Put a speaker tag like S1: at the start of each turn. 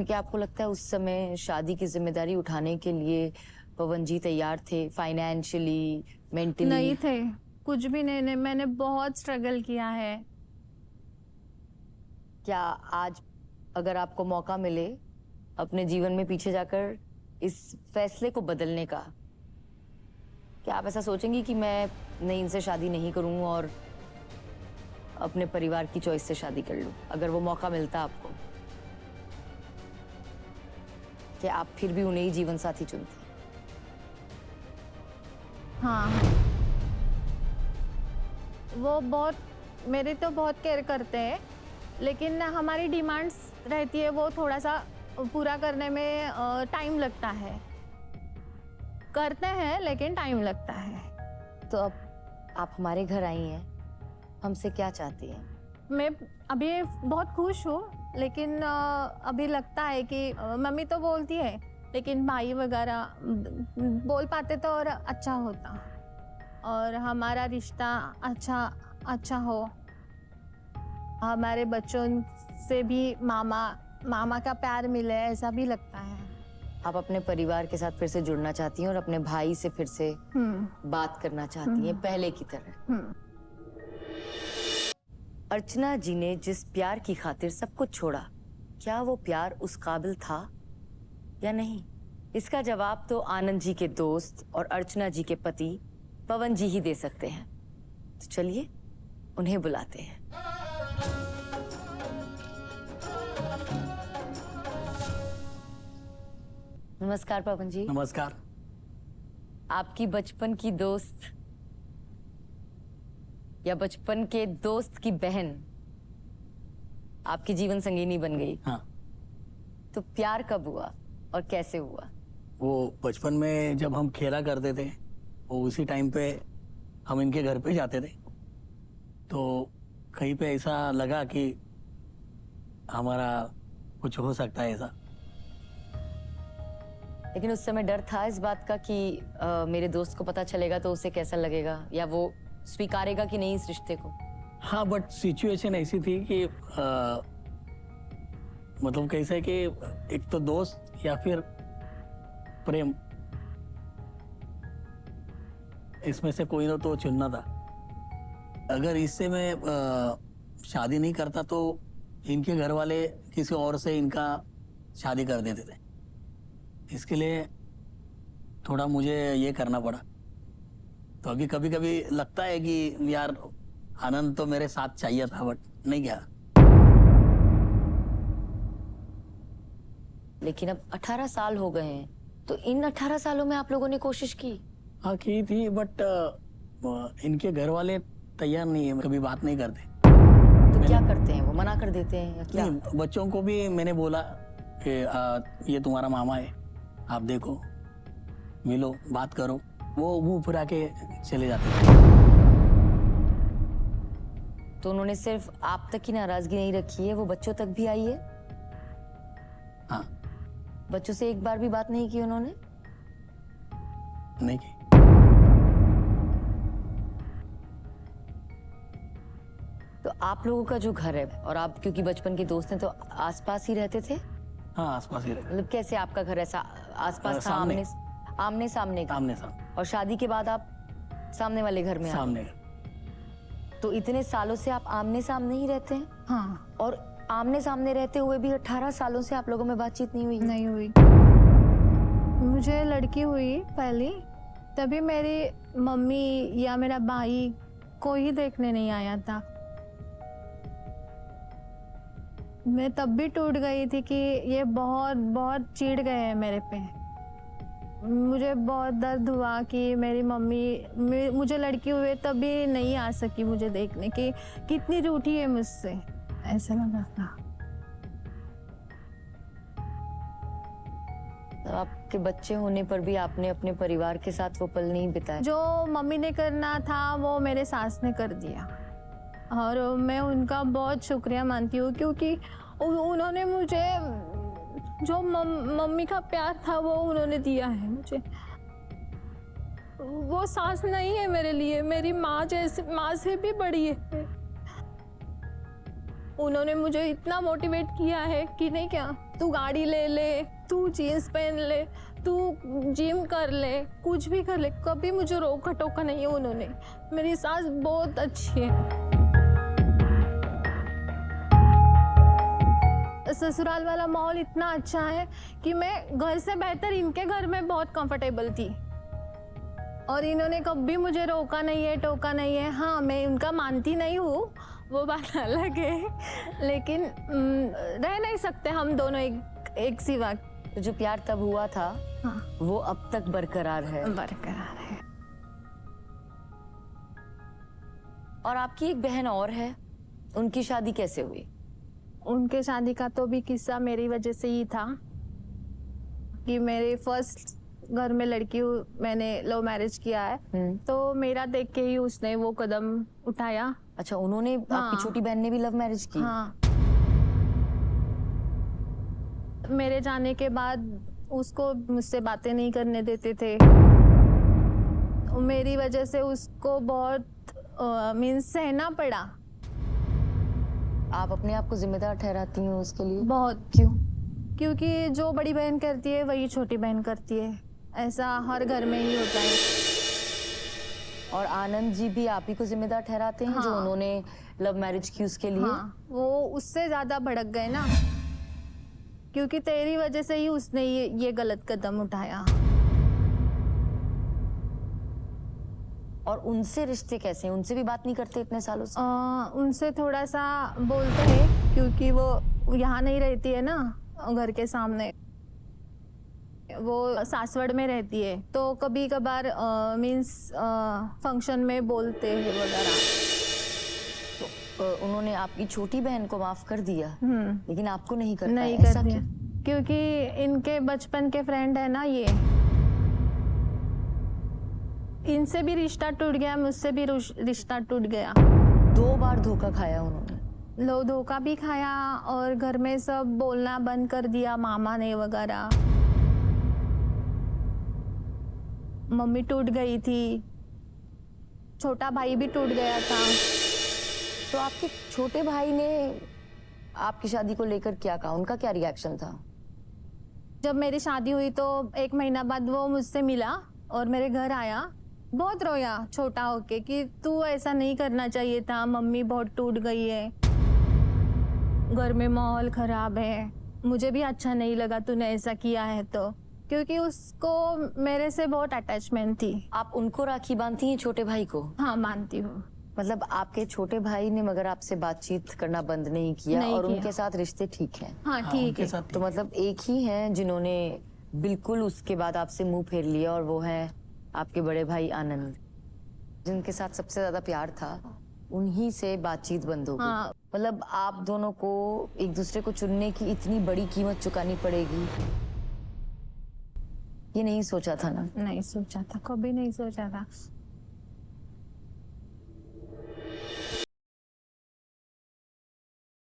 S1: क्या आपको लगता है उस समय शादी की जिम्मेदारी उठाने के लिए पवन जी तैयार थे, फाइनेंशियली, मेंटली?
S2: नहीं थे, कुछ भी नहीं। मैंने बहुत स्ट्रगल किया है।
S1: क्या आज अगर आपको मौका मिले अपने जीवन में पीछे जाकर इस फैसले को बदलने का, क्या आप ऐसा सोचेंगी कि मैं नहीं, इनसे शादी नहीं करूं और अपने परिवार की चॉइस से शादी कर लूं? अगर वो मौका मिलता आपको, कि आप फिर भी उन्हें ही जीवन साथी चुनते?
S2: हाँ, वो बहुत मेरी तो बहुत केयर करते हैं, लेकिन हमारी डिमांड्स रहती है, वो थोड़ा सा पूरा करने में टाइम लगता है। करते हैं लेकिन टाइम लगता है।
S1: तो अब आप हमारे घर आई हैं, हमसे क्या चाहती हैं?
S2: मैं अभी बहुत खुश हूँ, लेकिन अभी लगता है कि मम्मी तो बोलती है, लेकिन भाई वगैरह बोल पाते तो और अच्छा होता, और हमारा रिश्ता अच्छा हो। हमारे बच्चों से भी मामा का प्यार मिले, ऐसा भी लगता है।
S1: आप अपने परिवार के साथ फिर से जुड़ना चाहती हैं और अपने भाई से फिर से बात करना चाहती हैं पहले की तरह। अर्चना जी ने जिस प्यार की खातिर सब कुछ छोड़ा, क्या वो प्यार उस काबिल था या नहीं? इसका जवाब तो आनंद जी के दोस्त और अर्चना जी के पति पवन जी ही दे सकते हैं। तो चलिए उन्हें बुलाते हैं। नमस्कार पवन जी।
S3: नमस्कार।
S1: आपकी बचपन की दोस्त या बचपन के दोस्त की बहन आपकी जीवन संगिनी बन गई।
S3: हाँ।
S1: तो प्यार कब हुआ और कैसे हुआ?
S3: वो बचपन में जब हम खेला करते थे, वो उसी टाइम पे हम इनके घर पे जाते थे, तो कहीं पे ऐसा लगा कि हमारा कुछ हो सकता है ऐसा।
S1: लेकिन उस समय डर था इस बात का कि मेरे दोस्त को पता चलेगा तो उसे कैसा लगेगा, या वो स्वीकारेगा कि नहीं इस रिश्ते को?
S3: हाँ, बट सिचुएशन ऐसी थी कि मतलब कैसे कि एक तो दोस्त या फिर प्रेम, इसमें से कोई ना तो चुनना था। अगर इससे मैं शादी नहीं करता तो इनके घर वाले किसी और से इनका शादी कर देते थे। इसके लिए थोड़ा मुझे ये करना पड़ा। तो अभी कभी कभी लगता है कि यार आनंद तो मेरे साथ चाहिए था, बट नहीं गया।
S1: लेकिन अब 18 साल हो गए हैं, तो इन 18 सालों में आप लोगों ने कोशिश की?
S3: हाँ की थी, बट इनके घर वाले तैयार नहीं है, कभी बात नहीं करते।
S1: तो क्या करते हैं वो? मना कर देते हैं या क्या?
S3: नहीं, बच्चों को भी मैंने बोला कि ये तुम्हारा मामा है, आप देखो, मिलो, बात करो, वो मुंह फुरा के चले जाते थे।
S1: तो उन्होंने सिर्फ आप तक की नाराजगी नहीं रखी है, वो बच्चों तक भी आई है?
S3: हाँ।
S1: बच्चों से एक बार भी बात नहीं की उन्होंने?
S3: नहीं की।
S1: तो आप लोगों का जो घर है, और आप क्योंकि बचपन के दोस्त हैं तो आसपास ही रहते थे?
S3: हाँ, आसपास ही रहते।
S1: मतलब कैसे आपका घर ऐसा आसपास था?
S3: सामने।
S1: आमने सामने का?
S3: आमने सामने।
S1: और शादी के बाद आप सामने वाले घर में?
S3: सामने।
S1: तो इतने सालों से आप आमने सामने ही रहते हैं?
S2: हाँ।
S1: और आमने सामने रहते हुए भी 18 सालों से आप लोगों में बातचीत नहीं हुई?
S2: नहीं हुई। मुझे लड़की हुई पहली, तभी मेरी मम्मी या मेरा भाई कोई ही देखने नहीं आया था। मैं तब भी टूट गई थी कि ये बहुत बहुत चिढ़ गए हैं मेरे पे। मुझे बहुत दर्द हुआ कि मेरी मम्मी मुझे लड़की हुए तभी नहीं आ सकी मुझे देखने की, कितनी रूठी है मुझसे, ऐसा लगा था।
S1: तो आपके बच्चे होने पर भी आपने अपने परिवार के साथ वो पल नहीं बिताए?
S2: जो मम्मी ने करना था वो मेरे सास ने कर दिया, और मैं उनका बहुत शुक्रिया मानती हूँ, क्योंकि उन्होंने मुझे जो मम्मी का प्यार था वो उन्होंने दिया है मुझे। वो सास नहीं है मेरे लिए, मेरी माँ जैसे, माँ से भी बड़ी है। उन्होंने मुझे इतना मोटिवेट किया है कि नहीं क्या। तू गाड़ी ले ले, तू जीन्स पहन ले, तू जिम कर ले, कुछ भी कर ले, कभी मुझे रोका टोका नहीं है उन्होंने। मेरी सास बहुत अच्छी है। ससुराल वाला माहौल इतना अच्छा है कि मैं घर से बेहतर इनके घर में बहुत कंफर्टेबल थी, और इन्होंने कभी मुझे रोका नहीं है, टोका नहीं है। हाँ, मैं उनका मानती नहीं हूँ, वो बात अलग है, लेकिन रह नहीं सकते हम दोनों एक सी वक्त।
S1: तो जो प्यार तब हुआ था
S2: हाँ,
S1: वो अब तक बरकरार है।
S2: बरकरार है।
S1: और आपकी एक बहन और है, उनकी शादी कैसे हुई?
S2: उनके शादी का तो भी किस्सा मेरी वजह से ही था कि मेरे फर्स्ट घर में लड़की मैंने लव मैरिज किया है, तो मेरा देख के ही उसने वो कदम उठाया।
S1: अच्छा, उन्होंने
S2: हाँ।
S1: आपकी छोटी बहन ने भी लव मैरिज की?
S2: हाँ, मेरे जाने के बाद उसको मुझसे बातें नहीं करने देते थे। मेरी वजह से उसको बहुत मीन्स सहना पड़ा।
S1: आप अपने आप को जिम्मेदार ठहराती हैं उसके लिए?
S2: बहुत।
S1: क्यों?
S2: क्योंकि जो बड़ी बहन करती है वही छोटी बहन करती है, ऐसा हर घर में ही होता है।
S1: और आनंद जी भी आप ही को जिम्मेदार ठहराते हैं? जो
S2: हाँ।
S1: उन्होंने लव मैरिज की उसके लिए?
S2: हाँ, वो उससे ज्यादा भड़क गए ना, क्योंकि तेरी वजह से ही उसने ये गलत कदम उठाया।
S1: और उनसे रिश्ते कैसे हैं? उनसे भी बात नहीं करते इतने सालों से?
S2: उनसे थोड़ा सा बोलते हैं, क्योंकि वो यहाँ नहीं रहती है ना, घर के सामने, वो सासवड़ में रहती है, तो कभी कभार मीन्स फंक्शन में बोलते हैं वगैरह।
S1: तो उन्होंने आपकी छोटी बहन को माफ कर दिया, लेकिन आपको नहीं कर पाए,
S2: नहीं
S1: ऐसा
S2: कर दिया,
S1: क्यों?
S2: क्योंकि इनके बचपन के फ्रेंड है ना ये, इनसे भी रिश्ता टूट गया, मुझसे भी रिश्ता टूट गया।
S1: 2 बार धोखा खाया उन्होंने?
S2: लो, धोखा भी खाया, और घर में सब बोलना बंद कर दिया, मामा ने वगैरह। मम्मी टूट गई थी, छोटा भाई भी टूट गया था।
S1: तो आपके छोटे भाई ने आपकी शादी को लेकर क्या कहा? उनका क्या रिएक्शन था?
S2: जब मेरी शादी हुई तो 1 महीना बाद वो मुझसे मिला और मेरे घर आया, बहुत रोया छोटा होके कि तू ऐसा नहीं करना चाहिए था, मम्मी बहुत टूट गई है, घर में माहौल खराब है, मुझे भी अच्छा नहीं लगा तूने ऐसा किया है। तो क्योंकि उसको मेरे से बहुत अटैचमेंट थी।
S1: आप उनको राखी बांधती हैं, छोटे भाई को?
S2: हाँ, मानती हूँ।
S1: मतलब आपके छोटे भाई ने मगर आपसे बातचीत करना बंद नहीं किया,
S2: नहीं
S1: और
S2: किया।
S1: उनके साथ रिश्ते ठीक हैं?
S2: हाँ,
S3: हाँ,
S2: ठीक
S3: उनके
S2: है।
S3: साथ
S1: तो मतलब एक ही हैं जिन्होंने बिल्कुल उसके बाद आपसे मुंह फेर लिया, और वो है आपके बड़े भाई आनंद, जिनके साथ सबसे ज्यादा प्यार था, उन्हीं से बातचीत बंद हो गई।
S2: हाँ।
S1: मतलब आप दोनों को एक दूसरे को चुनने की इतनी बड़ी कीमत चुकानी पड़ेगी, ये नहीं सोचा था ना?
S2: नहीं सोचा था, कभी नहीं सोचा था।